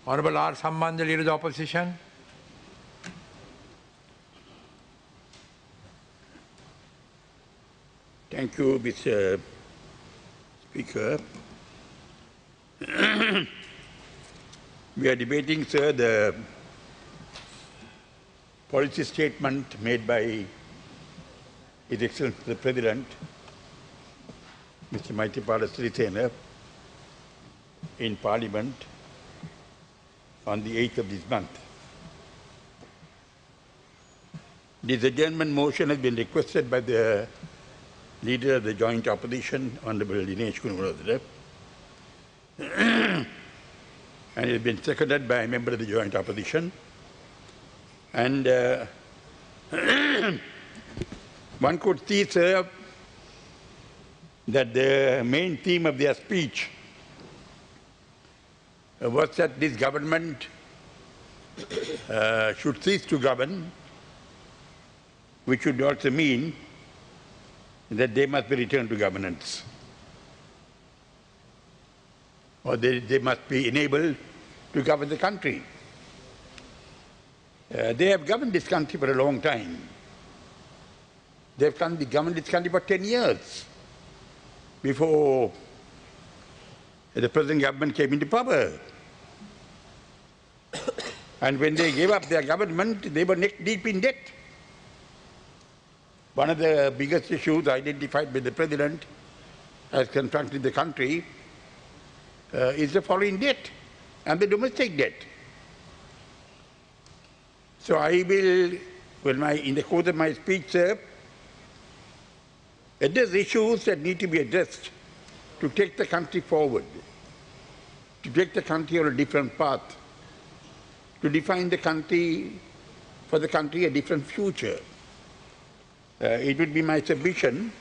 Honourable R. Sampanthan, Leader of the Opposition. Thank you, Mr. Speaker. We are debating, sir, the policy statement made by His Excellency the President, Mr. Maithripala Sirisena, in Parliament on the 8th of this month. This adjournment motion has been requested by the Leader of the Joint Opposition, Honourable Dinesh Gunawardene, and it has been seconded by a member of the Joint Opposition. And one could see, sir, that the main theme of their speech was that this government should cease to govern, which would also mean that they must be returned to governance, or they must be enabled to govern the country. They have governed this country for a long time. They have governed this country for 10 years before the present government came into power. And when they gave up their government, they were neck deep in debt. One of the biggest issues identified by the President as confronting the country is the foreign debt and the domestic debt. So I will, in the course of my speech, sir, address issues that need to be addressed to take the country forward, to take the country on a different path, to define the country, for the country, a different future. It would be my submission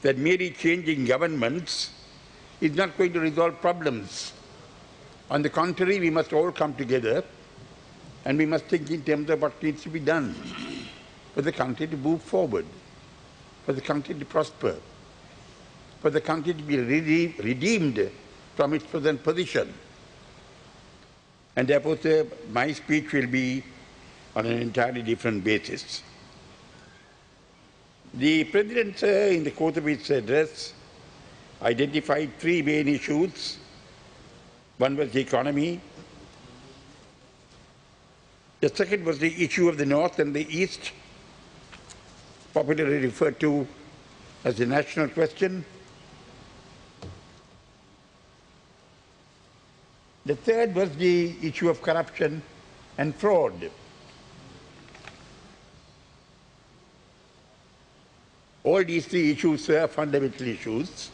that merely changing governments is not going to resolve problems. On the contrary, we must all come together and we must think in terms of what needs to be done for the country to move forward, for the country to prosper, for the country to be redeemed from its present position. And therefore, sir, my speech will be on an entirely different basis. The President, sir, in the course of his address, identified three main issues. One was the economy. The second was the issue of the North and the East, popularly referred to as the national question. The third was the issue of corruption and fraud. All these three issues are fundamental issues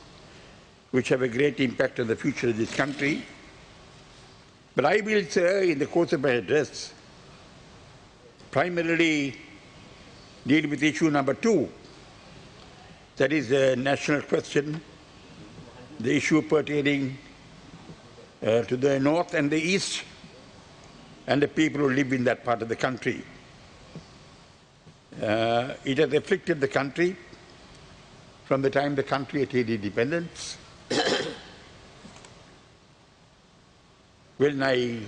which have a great impact on the future of this country. But I will, sir, in the course of my address, primarily deal with issue number 2, that is the national question, the issue pertaining to the North and the East and the people who live in that part of the country. It has afflicted the country from the time the country attained independence. Well,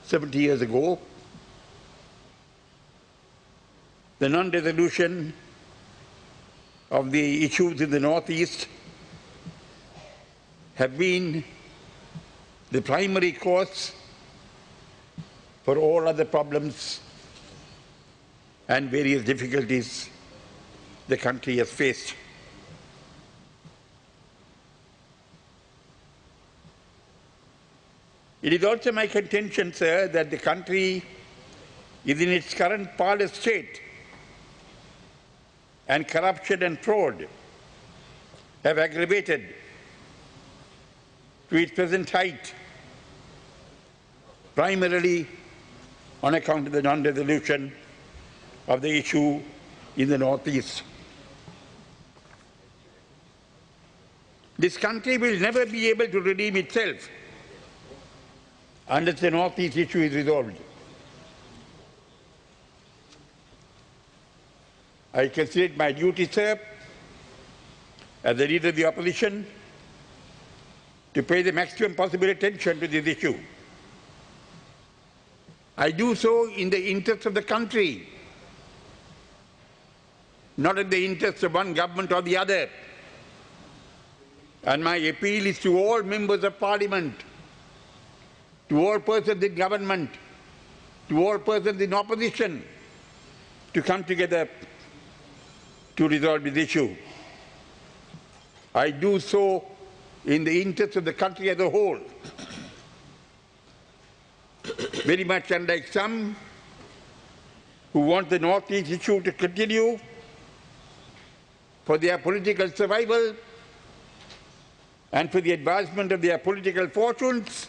70 years ago, the non-resolution of the issues in the Northeast have been the primary cause for all other problems and various difficulties the country has faced. It is also my contention, sir, that the country is in its current parlous state, and corruption and fraud have aggravated to its present height, primarily on account of the non-resolution of the issue in the Northeast. This country will never be able to redeem itself unless the Northeast issue is resolved. I consider it my duty, sir, as the Leader of the Opposition, to pay the maximum possible attention to this issue I do so in the interest of the country, not in the interest of one government or the other. And my appeal is to all members of Parliament, to all persons in government, to all persons in opposition, to come together to resolve this issue. I do so in the interest of the country as a whole. Very much unlike some who want the North East issue to continue for their political survival and for the advancement of their political fortunes,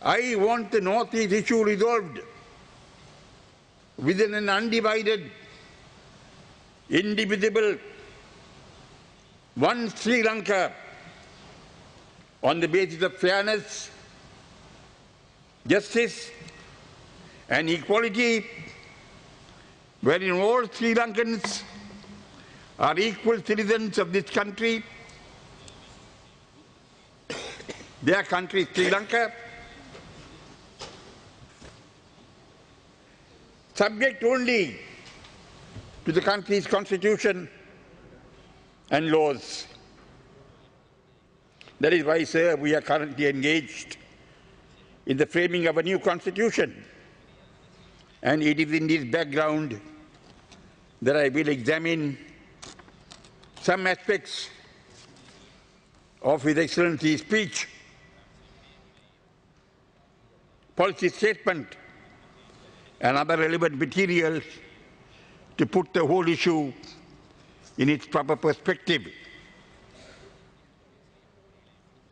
I want the North East issue resolved within an undivided, indivisible, one Sri Lanka on the basis of fairness, justice and equality, wherein all Sri Lankans are equal citizens of this country. Their country, Sri Lanka, subject only to the country's constitution and laws. That is why, sir, we are currently engaged in the framing of a new constitution. And it is in this background that I will examine some aspects of His Excellency's speech, policy statement, and other relevant materials to put the whole issue in its proper perspective.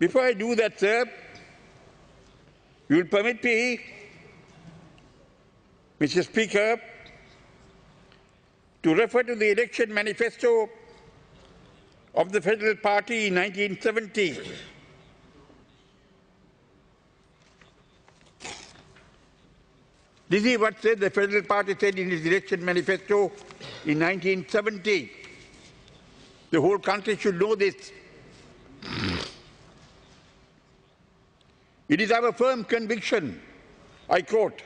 Before I do that, sir, you will permit me, Mr. Speaker, to refer to the election manifesto of the Federal Party in 1970. This is what the Federal Party said in its election manifesto in 1970. The whole country should know this. It is our firm conviction, I quote,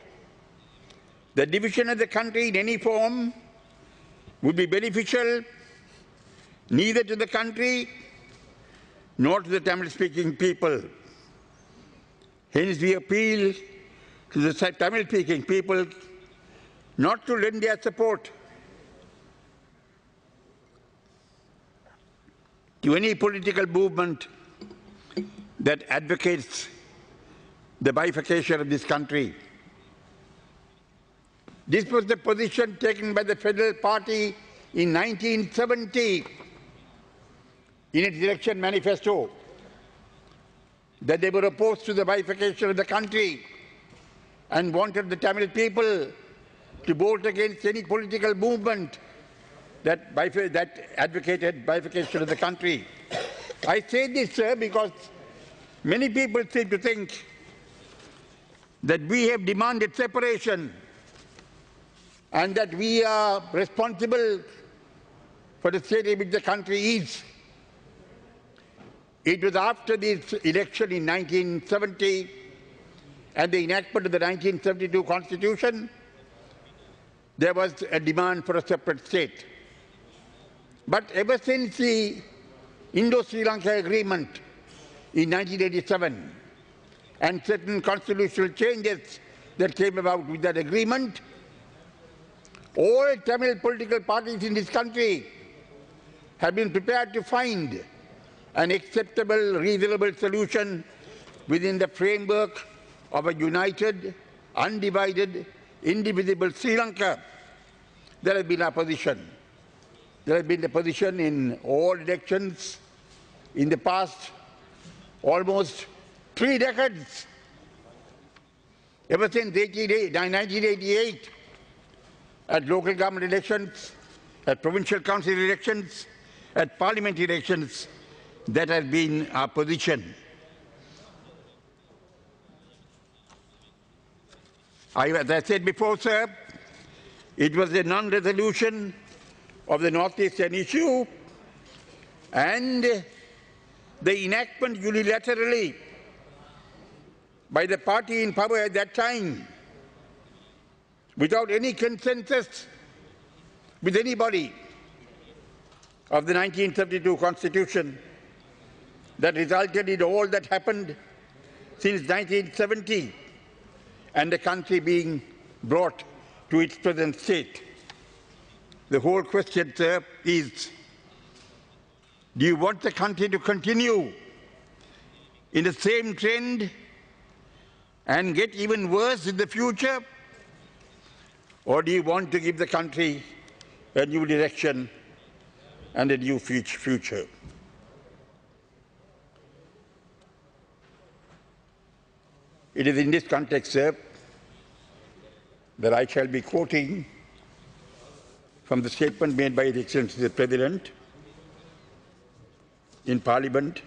"the division of the country in any form would be beneficial neither to the country nor to the Tamil-speaking people. Hence we appeal to the Tamil-speaking people not to lend their support to any political movement that advocates the bifurcation of this country." This was the position taken by the Federal Party in 1970 in its election manifesto, that they were opposed to the bifurcation of the country and wanted the Tamil people to vote against any political movement that advocated bifurcation of the country. I say this, sir, because many people seem to think that we have demanded separation and that we are responsible for the state in which the country is. It was after this election in 1970 and the enactment of the 1972 Constitution, there was a demand for a separate state. But ever since the Indo-Sri Lanka Agreement in 1987 and certain constitutional changes that came about with that agreement, all Tamil political parties in this country have been prepared to find an acceptable, reasonable solution within the framework of a united, undivided, indivisible Sri Lanka. That has been our position. That has been the position in all elections in the past almost 3 decades. Ever since 1988, at local government elections, at provincial council elections, at parliament elections, that has been our position. As I said before, sir, it was a non-resolution of the Northeastern issue and the enactment unilaterally by the party in power at that time without any consensus with anybody of the 1932 Constitution that resulted in all that happened since 1970 and the country being brought to its present state. The whole question, sir, is, do you want the country to continue in the same trend and get even worse in the future? Or do you want to give the country a new direction and a new future? It is in this context, sir, that I shall be quoting from the statement made by His Excellency the President in Parliament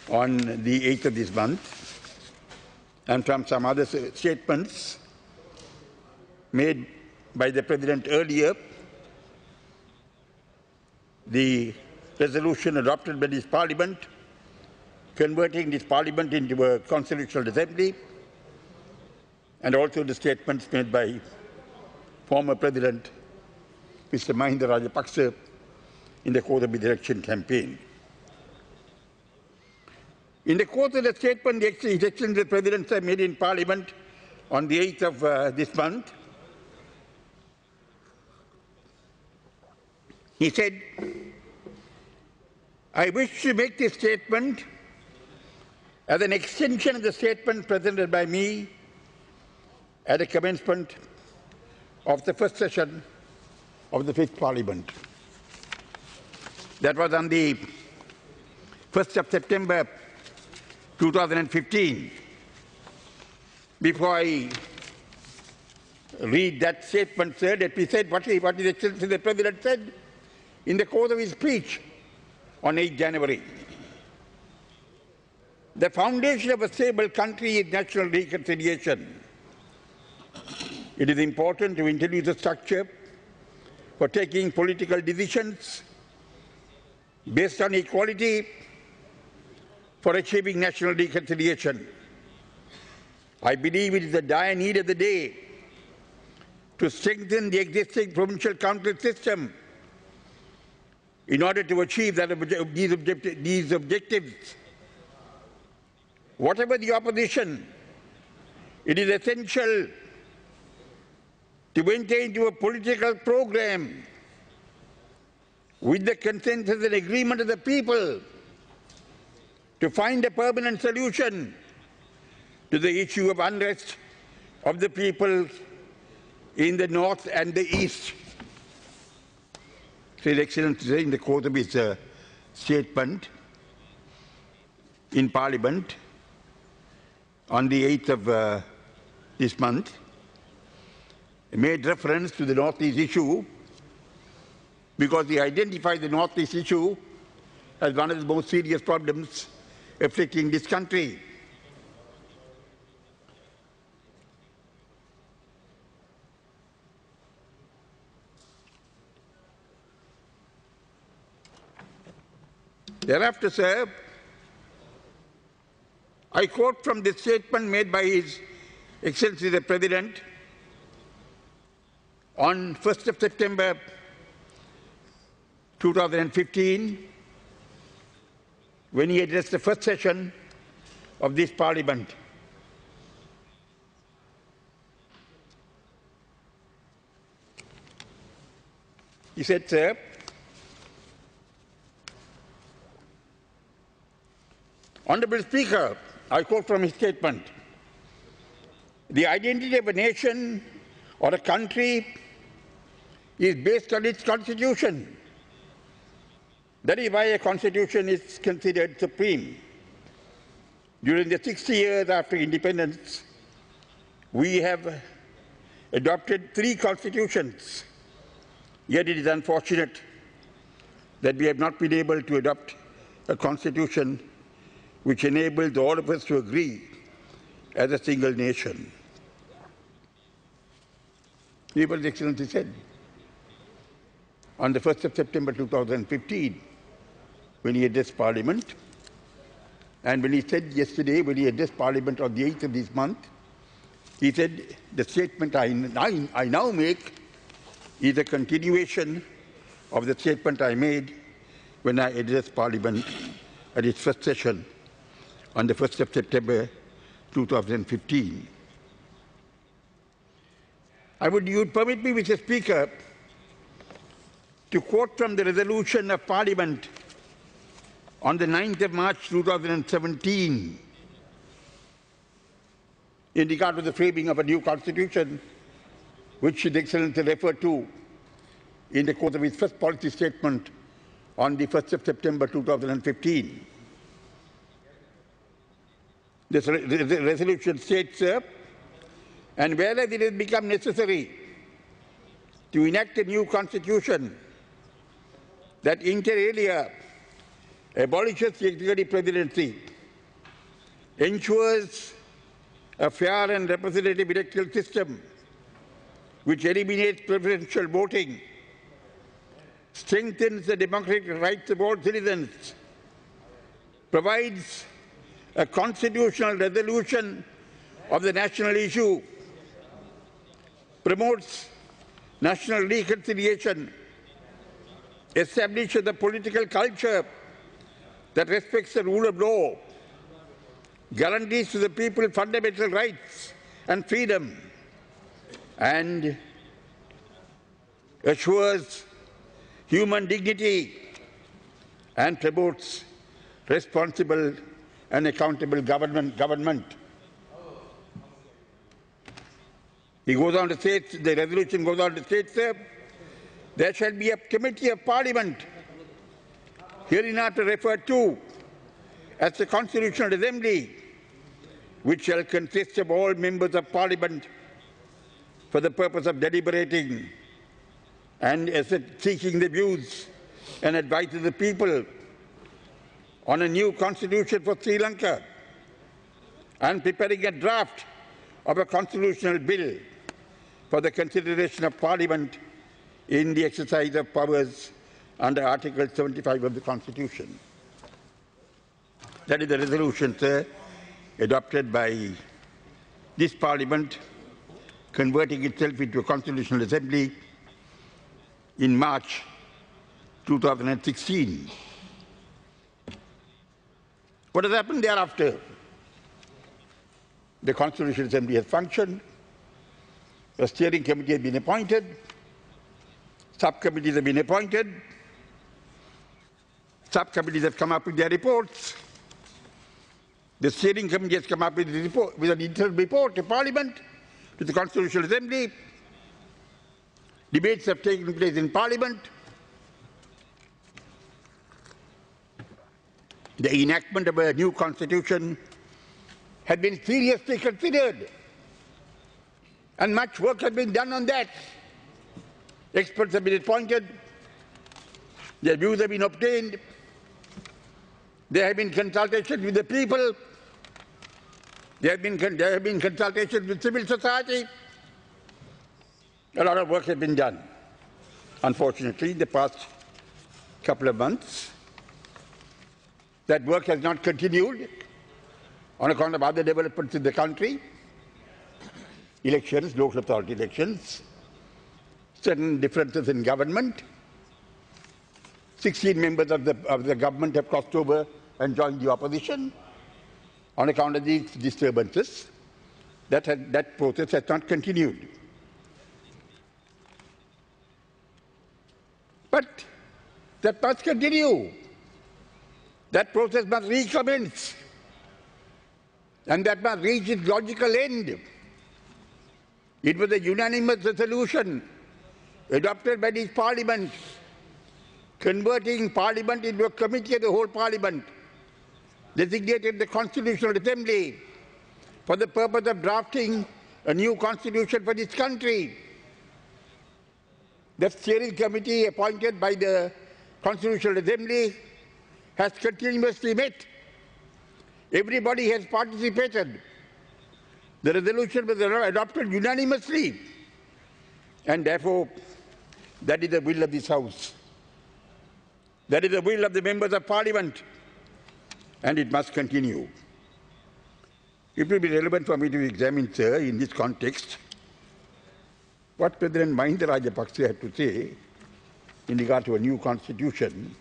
on the 8th of this month, and from some other statements made by the President earlier. The resolution adopted by this Parliament, converting this Parliament into a constitutional assembly, and also the statements made by former President Mr. Mahinda Rajapaksa in the course of his election campaign. In the course of the statement His Excellency the President made in Parliament on the 8th of this month, he said, "I wish to make this statement as an extension of the statement presented by me at the commencement of the first session of the 5th Parliament. That was on the 1st of September 2015. Before I read that statement, sir, let me say what His Excellency the President said in the course of his speech on 8 January. The foundation of a stable country is national reconciliation. It is important to introduce a structure for taking political decisions based on equality for achieving national reconciliation. I believe it is the dire need of the day to strengthen the existing provincial council system in order to achieve these objectives. Whatever the opposition, it is essential to enter into a political program with the consensus and agreement of the people to find a permanent solution to the issue of unrest of the people in the north and the east. His Excellency, in the course of his statement in Parliament on the 8th of this month, made reference to the North-East issue because he identified the North-East issue as one of the most serious problems afflicting this country. Thereafter, sir, I quote from the statement made by His Excellency the President on 1st of September 2015, when he addressed the first session of this Parliament. He said, sir, Honourable Speaker, I quote from his statement, "The identity of a nation or a country is based on its constitution. That is why a constitution is considered supreme. During the 60 years after independence, we have adopted 3 constitutions. Yet it is unfortunate that we have not been able to adopt a constitution which enables all of us to agree as a single nation." His Excellency said on the 1st of September 2015, when he addressed Parliament, and when he said yesterday, when he addressed Parliament on the 8th of this month, He said, the statement I now make is a continuation of the statement I made when I addressed Parliament at its first session on the 1st of September 2015. You'd permit me, Mr. Speaker, to quote from the resolution of Parliament on the 9th of March 2017 in regard to the framing of a new constitution, which His Excellency referred to in the course of his first policy statement on the 1st of September 2015. This resolution states, and whereas it has become necessary to enact a new constitution that inter alia abolishes the executive presidency, ensures a fair and representative electoral system which eliminates preferential voting, strengthens the democratic rights of all citizens, provides a constitutional resolution of the national issue, promotes national reconciliation, establishes a political culture that respects the rule of law, guarantees to the people fundamental rights and freedom, and assures human dignity and promotes responsible and accountable government. He goes on to say, the resolution goes on to state, sir, there shall be a committee of Parliament, hereinafter referred to as the Constitutional Assembly, which shall consist of all members of Parliament for the purpose of deliberating and seeking the views and advice of the people on a new constitution for Sri Lanka and preparing a draft of a constitutional bill for the consideration of Parliament in the exercise of powers under Article 75 of the Constitution. That is the resolution, sir, adopted by this Parliament, converting itself into a Constitutional Assembly in March 2016. What has happened thereafter? The Constitutional Assembly has functioned, a steering committee has been appointed, subcommittees have been appointed, subcommittees have come up with their reports, the steering committee has come up with an interim report to Parliament, to the Constitutional Assembly. Debates have taken place in Parliament. The enactment of a new constitution had been seriously considered, and much work has been done on that. Experts have been appointed, their views have been obtained, there have been consultations with the people, there have been consultations with civil society. A lot of work has been done. Unfortunately, in the past couple of months, that work has not continued on account of other developments in the country, elections, local authority elections, certain differences in government. 16 members of the government have crossed over and joined the opposition on account of these disturbances. That process has not continued. But that must continue. That process must recommence, and that must reach its logical end. It was a unanimous resolution adopted by this Parliament, converting Parliament into a committee of the whole Parliament, designated the Constitutional Assembly for the purpose of drafting a new constitution for this country. The steering committee appointed by the Constitutional Assembly has continuously met. Everybody has participated. The resolution was adopted unanimously, and therefore, that is the will of this House. That is the will of the members of Parliament, and it must continue. it will be relevant for me to examine, sir, in this context, what President Mahinda Rajapaksa had to say in regard to a new constitution.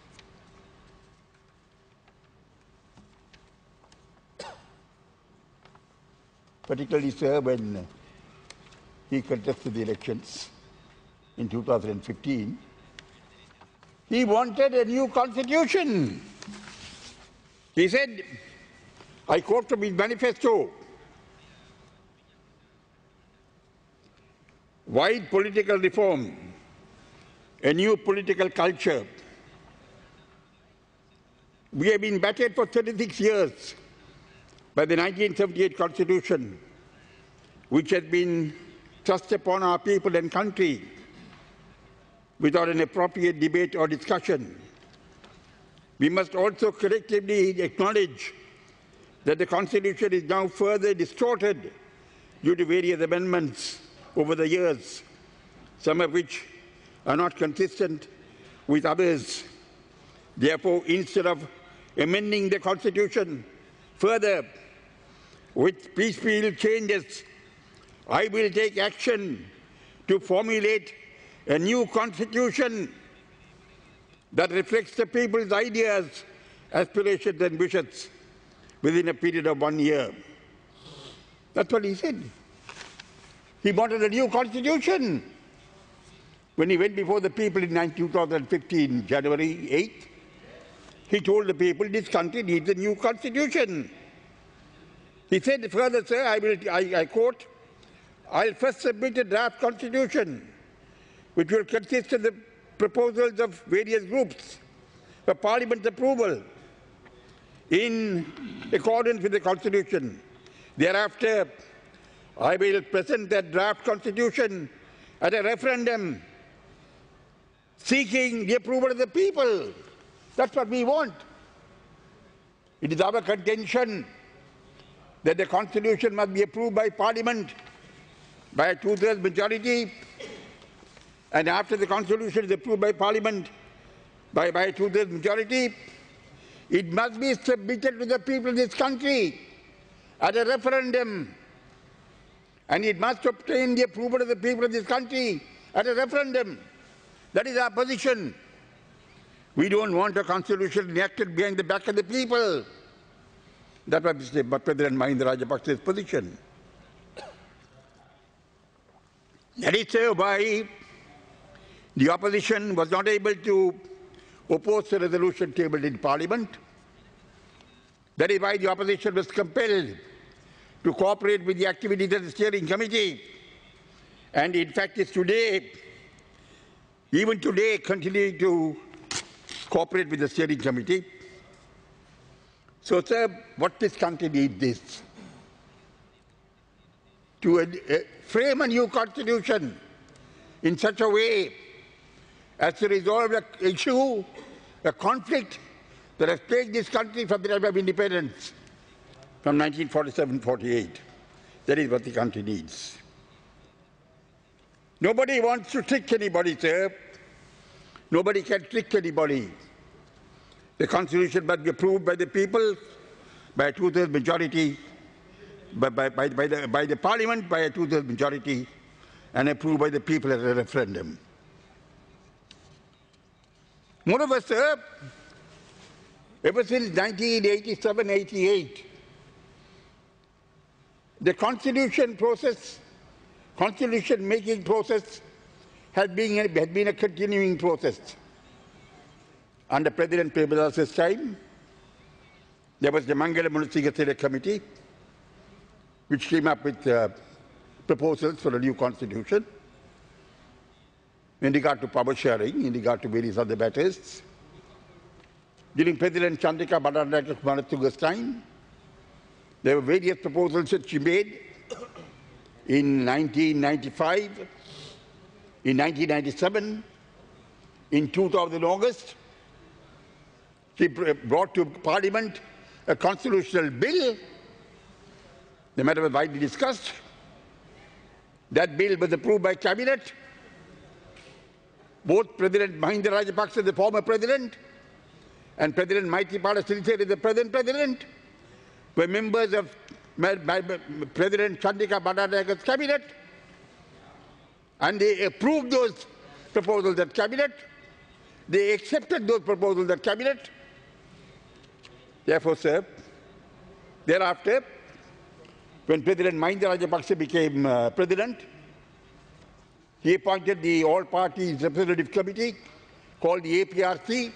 Particularly, sir, when he contested the elections in 2015, he wanted a new constitution. He said, I quote from his manifesto, wide political reform, a new political culture. We have been battered for 36 years by the 1978 Constitution, which has been thrust upon our people and country without an appropriate debate or discussion. We must also collectively acknowledge that the Constitution is now further distorted due to various amendments over the years, some of which are not consistent with others. Therefore, instead of amending the Constitution further with piecemeal changes, I will take action to formulate a new Constitution that reflects the people's ideas, aspirations and wishes within a period of 1 year. That's what he said. He wanted a new Constitution. When he went before the people in 2015, January 8th, he told the people this country needs a new Constitution. He said further, sir, I quote, I'll first submit a draft Constitution which will consist of the proposals of various groups for Parliament's approval in accordance with the Constitution. Thereafter, I will present that draft Constitution at a referendum seeking the approval of the people. That's what we want. It is our contention that the Constitution must be approved by Parliament by a two-thirds majority, and after the Constitution is approved by Parliament by a two-thirds majority, it must be submitted to the people of this country at a referendum, and it must obtain the approval of the people of this country at a referendum. That is our position. We don't want a constitution enacted behind the back of the people. That was President Mahinda Rajapaksa's position. That is why the opposition was not able to oppose the resolution tabled in Parliament. That is why the opposition was compelled to cooperate with the activities of the steering committee. And in fact, is today, even today, continuing to cooperate with the steering committee. So, sir, what this country needs is to frame a new constitution in such a way as to resolve an issue, a conflict that has plagued this country from the time of independence, from 1947-48. That is what the country needs. Nobody wants to trick anybody, sir. Nobody can trick anybody. The Constitution must be approved by the people, by a two-thirds majority, by the Parliament, by a two-thirds majority, and approved by the people at a referendum. Moreover, sir, ever since 1987-88, the constitution making process has been a continuing process. Under President Premadasa's time, there was the Mangala Munasigasera Committee, which came up with proposals for a new constitution in regard to power sharing, in regard to various other matters. During President Chandrika Bandaranaike Kumaratuga's time, there were various proposals that she made in 1995, in 1997, in 2000 August. She brought to Parliament a constitutional bill. The matter was widely discussed. That bill was approved by Cabinet. Both President Mahinda Rajapaksa, the former President, and President Maithripala Sirisena, the present President, were members of President Chandrika Bandaranaike's cabinet, and they approved those proposals at cabinet. They accepted those proposals at cabinet. Therefore, sir, thereafter, when President Mahinda Rajapaksa became president, he appointed the All-Parties Representative Committee called the APRC.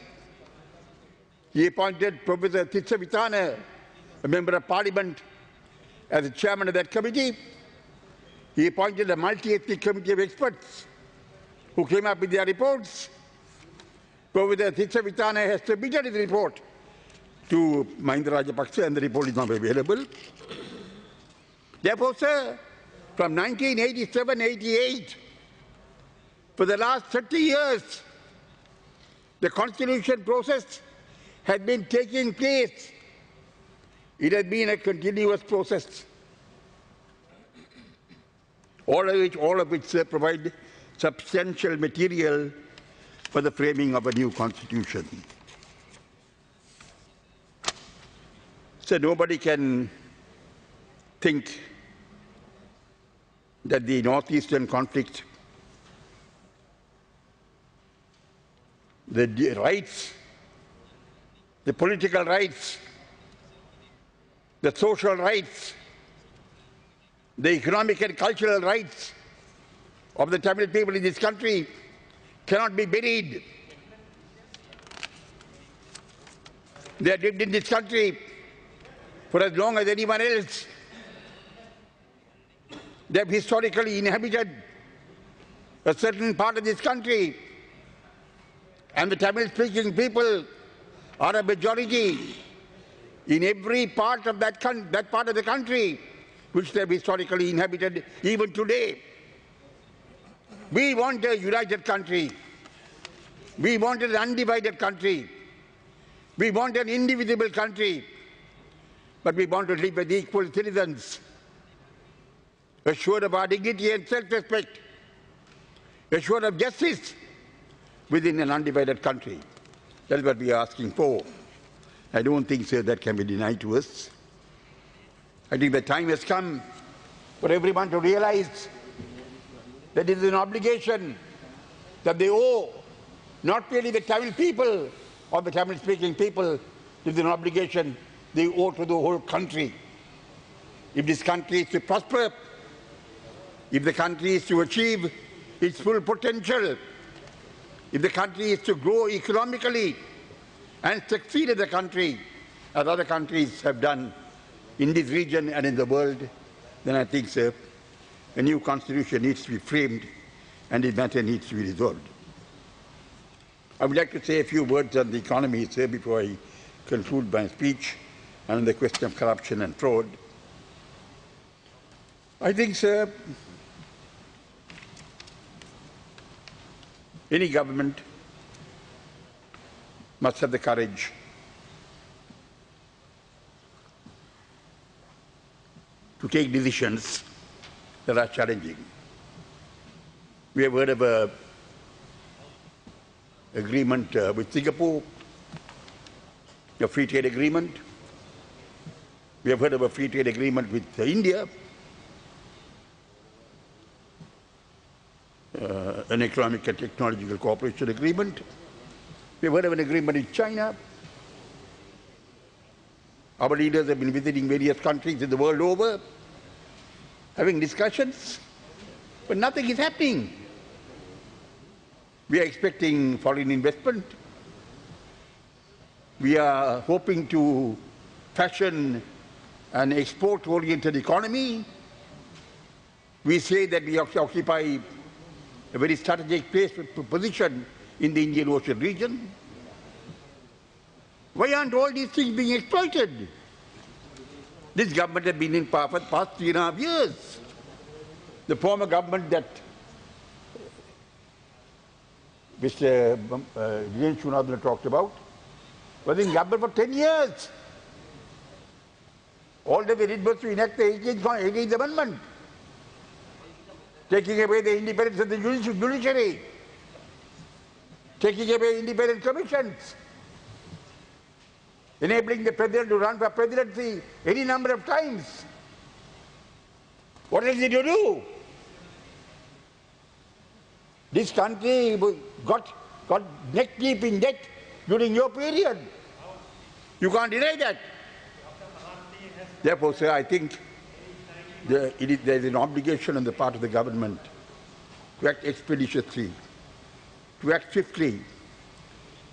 He appointed Professor Titsavitana, a member of parliament, as the chairman of that committee. He appointed a multi-ethnic committee of experts who came up with their reports. Professor Titsavitana has submitted his report to Mahinda Rajapaksa, and the report is now available. Therefore, sir, from 1987-88, for the last 30 years, the constitution process has been taking place. It has been a continuous process, all of which provide substantial material for the framing of a new constitution. So nobody can think that the northeastern conflict, the rights, the political rights, the social rights, the economic and cultural rights of the Tamil people in this country cannot be buried. They have lived in this country for as long as anyone else. They have historically inhabited a certain part of this country, and the Tamil-speaking people are a majority in every part of that part of the country which they have historically inhabited even today. We want a united country. We want an undivided country. We want an indivisible country. But we want to live as equal citizens, assured of our dignity and self-respect, assured of justice within an undivided country. That is what we are asking for. I don't think, sir, that can be denied to us. I think the time has come for everyone to realize that it is an obligation that they owe not merely the Tamil people or the Tamil-speaking people, it is an obligation they owe to the whole country. If this country is to prosper, if the country is to achieve its full potential, if the country is to grow economically and succeed as a country, as other countries have done in this region and in the world, then I think, sir, a new constitution needs to be framed and this matter needs to be resolved. I would like to say a few words on the economy, sir, before I conclude my speech, and on the question of corruption and fraud. I think, sir, any government must have the courage to take decisions that are challenging. We have heard of an agreement with Singapore, a free trade agreement. We have heard of a free trade agreement with India, an economic and technological cooperation agreement. We have heard of an agreement in China. Our leaders have been visiting various countries in the world over, having discussions, but nothing is happening. We are expecting foreign investment. We are hoping to fashion an export-oriented economy. We say that we occupy a very strategic position in the Indian Ocean region. Why aren't all these things being exploited? This government has been in power for the past 3.5 years. The former government that Mr. Dinesh Gunadhan talked about was in government for 10 years. All they did was to enact the 18th Amendment, taking away the independence of the judiciary, taking away independent commissions, enabling the president to run for presidency any number of times What else did you do? This country got neck deep in debt during your period. You can't deny that. Therefore, sir, I think there is an obligation on the part of the government to act expeditiously, to act swiftly.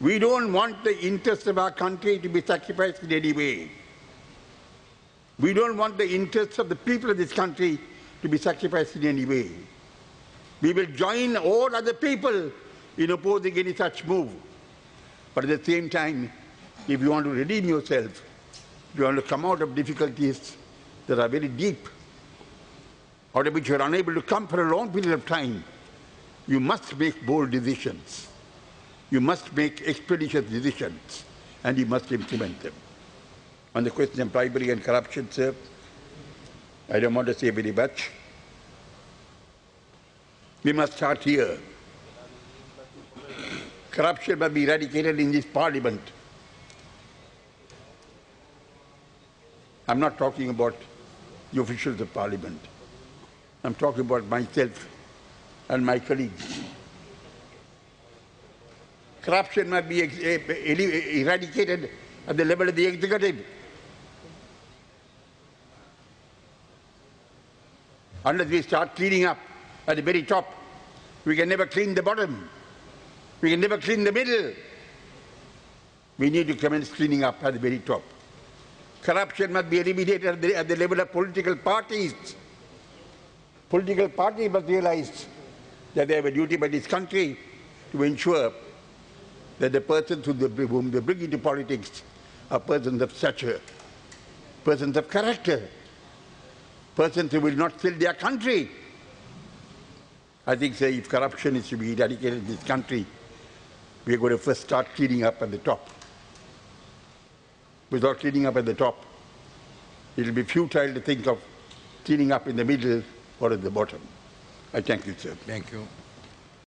We don't want the interests of our country to be sacrificed in any way. We don't want the interests of the people of this country to be sacrificed in any way. We will join all other people in opposing any such move. But at the same time, if you want to redeem yourself, if you want to come out of difficulties that are very deep, out of which you are unable to come for a long period of time, you must make bold decisions. You must make expeditious decisions, and you must implement them. On the question of bribery and corruption, sir, I don't want to say very much. We must start here. Corruption must be eradicated in this parliament. I'm not talking about the officials of parliament. I'm talking about myself and my colleagues. Corruption must be eradicated at the level of the executive. Unless we start cleaning up at the very top, we can never clean the bottom. We can never clean the middle. We need to commence cleaning up at the very top. Corruption must be eliminated at the level of political parties. Political parties must realize that they have a duty by this country to ensure that the persons whom they bring into politics are persons of stature, persons of character, persons who will not fill their country. I think, sir, if corruption is to be eradicated in this country, we are going to first start cleaning up at the top. Without cleaning up at the top, it will be futile to think of cleaning up in the middle or at the bottom. I thank you, sir. Thank you.